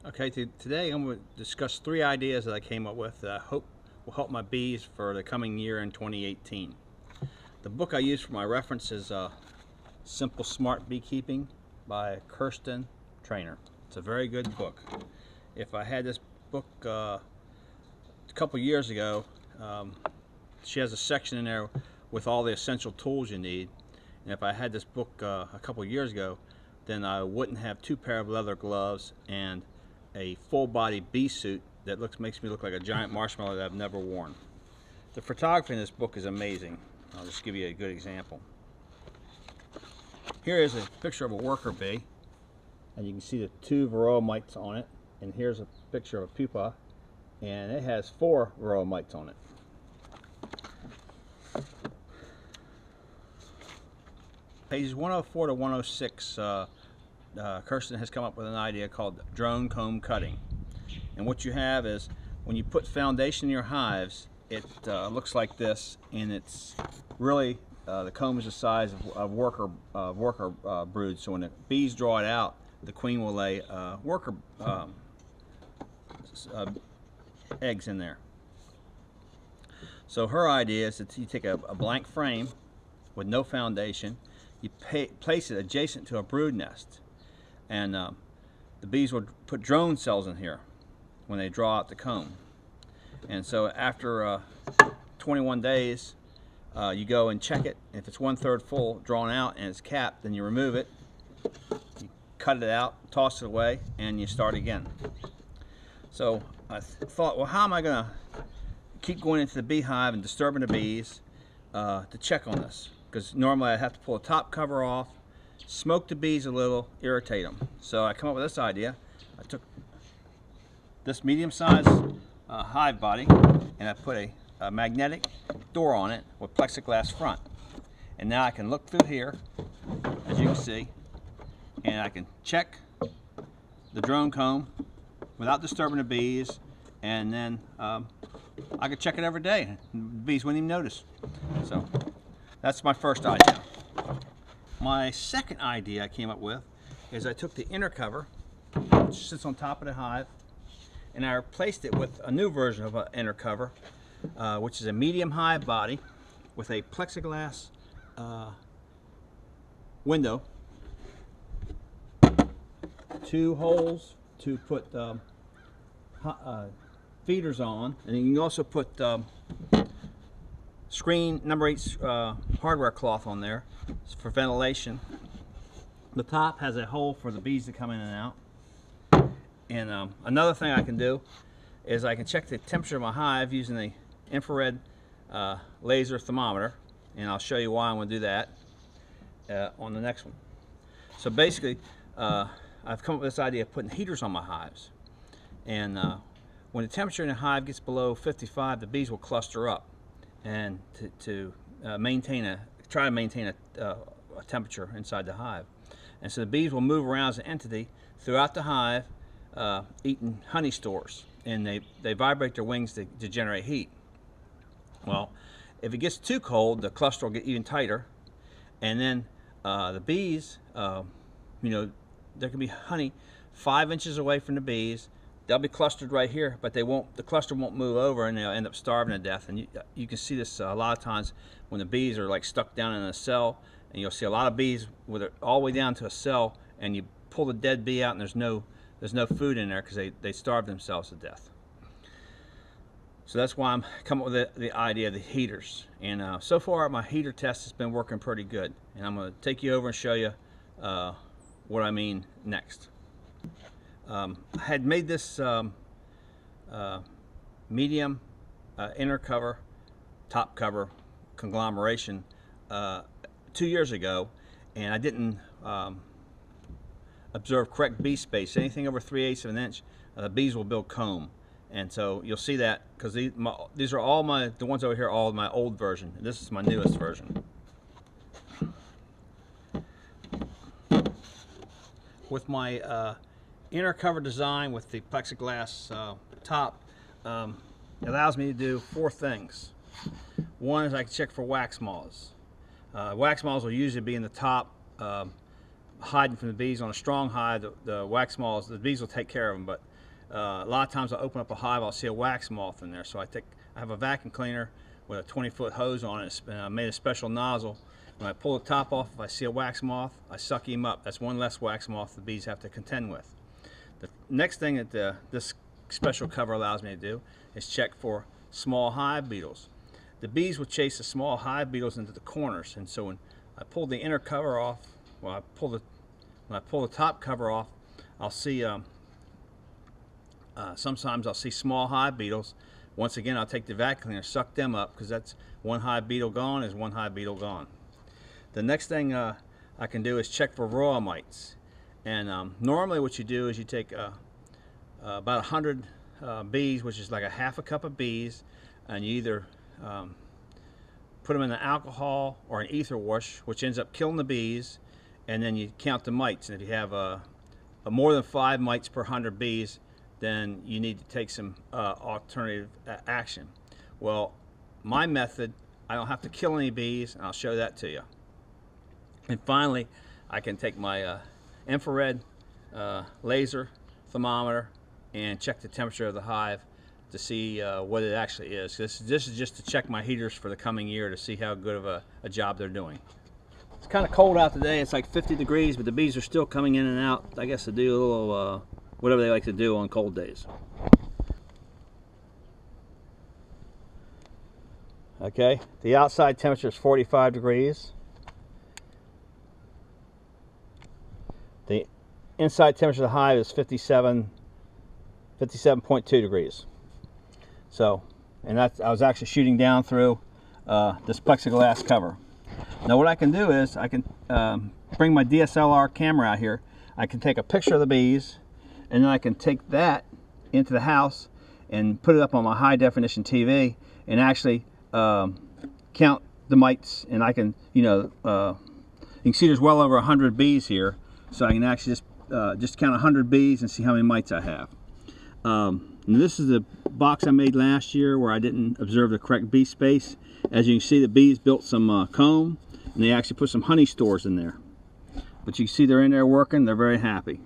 Okay, today I'm going to discuss 3 ideas that I came up with that I hope will help my bees for the coming year in 2018. The book I use for my reference is Simple Smart Beekeeping by Kirsten Trainer. It's a very good book. If I had this book a couple years ago, she has a section in there with all the essential tools you need. And if I had this book a couple years ago, then I wouldn't have 2 pair of leather gloves and a full-body bee suit that makes me look like a giant marshmallow that I've never worn. The photography in this book is amazing. I'll just give you a good example. Here is a picture of a worker bee, and you can see the 2 varroa mites on it. And here's a picture of a pupa, and it has 4 varroa mites on it. Pages 104 to 106, Kirsten has come up with an idea called drone comb cutting. And what you have is, when you put foundation in your hives, it looks like this, and it's really, the comb is the size of worker brood. So when the bees draw it out, the queen will lay worker eggs in there. So her idea is that you take a blank frame with no foundation, you place it adjacent to a brood nest, and the bees will put drone cells in here when they draw out the comb. And so after 21 days, you go and check it. If it's 1/3 full, drawn out, and it's capped, then you remove it, you cut it out, toss it away, and you start again. So I thought, well, how am I going to keep going into the beehive and disturbing the bees to check on this? Because normally I have to pull the top cover off, smoke the bees a little, irritate them. So I come up with this idea. I took this medium-sized hive body, and I put a magnetic door on it with plexiglass front. And now I can look through here, as you can see, and I can check the drone comb without disturbing the bees, and then I could check it every day. The bees wouldn't even notice. So that's my first idea. My second idea I came up with is I took the inner cover, which sits on top of the hive, and I replaced it with a new version of an inner cover, which is a medium hive body with a plexiglass window, 2 holes to put feeders on, and you can also put screen number 8 hardware cloth on there for ventilation. The top has a hole for the bees to come in and out. And another thing I can do is I can check the temperature of my hive using the infrared laser thermometer, and I'll show you why I'm going to do that on the next one. So basically, I've come up with this idea of putting heaters on my hives, and when the temperature in the hive gets below 55, the bees will cluster up, and to try to maintain a temperature inside the hive. And so the bees will move around as an entity throughout the hive, eating honey stores, and they vibrate their wings to generate heat. Well, if it gets too cold, the cluster will get even tighter, and then the bees, there can be honey 5 inches away from the bees. They'll be clustered right here, but the cluster won't move over, and they'll end up starving to death. And you can see this a lot of times when the bees are like stuck down in a cell, and you'll see a lot of bees with it all the way down to a cell, and you pull the dead bee out, and there's no food in there because they starve themselves to death. So that's why I'm coming up with the idea of the heaters. And so far my heater test has been working pretty good, and I'm going to take you over and show you what I mean next. I had made this medium inner cover, top cover conglomeration 2 years ago, and I didn't observe correct bee space. Anything over 3/8 of an inch, the bees will build comb. And so you'll see that, because these are all the ones over here, all my old version. This is my newest version. With my inner cover design with the plexiglass top, it allows me to do 4 things. One is I can check for wax moths. Wax moths will usually be in the top, hiding from the bees. On a strong hive, the wax moths, the bees will take care of them, but A lot of times I'll open up a hive, I'll see a wax moth in there. So I have a vacuum cleaner with a 20-foot hose on it, and I made a special nozzle. When I pull the top off, if I see a wax moth, I suck him up. That's one less wax moth the bees have to contend with. The next thing that this special cover allows me to do is check for small hive beetles. The bees will chase the small hive beetles into the corners, and so when I pull the inner cover off, when I pull the top cover off, I'll see sometimes I'll see small hive beetles. Once again, I'll take the vacuum cleaner, suck them up, because that's one hive beetle gone is one hive beetle gone. The next thing I can do is check for raw mites. And normally what you do is you take about 100 bees, which is like a half a cup of bees, and you either put them in the alcohol or an ether wash, which ends up killing the bees, and then you count the mites. And if you have more than 5 mites per 100 bees, then you need to take some alternative action. Well, my method, I don't have to kill any bees, and I'll show that to you. And finally, I can take my infrared laser thermometer and check the temperature of the hive to see what it actually is. This is just to check my heaters for the coming year to see how good of a job they're doing. It's kind of cold out today. It's like 50 degrees, but the bees are still coming in and out, I guess, to do a little whatever they like to do on cold days. Okay, the outside temperature is 45 degrees. The inside temperature of the hive is 57.2 degrees. So, and I was actually shooting down through this plexiglass cover. Now what I can do is I can bring my DSLR camera out here. I can take a picture of the bees, and then I can take that into the house and put it up on my high definition TV and actually count the mites. And I can, you can see there's well over 100 bees here. So I can actually just count 100 bees and see how many mites I have. And this is the box I made last year where I didn't observe the correct bee space. As you can see, the bees built some comb, and they actually put some honey stores in there. But you can see they're in there working. They're very happy.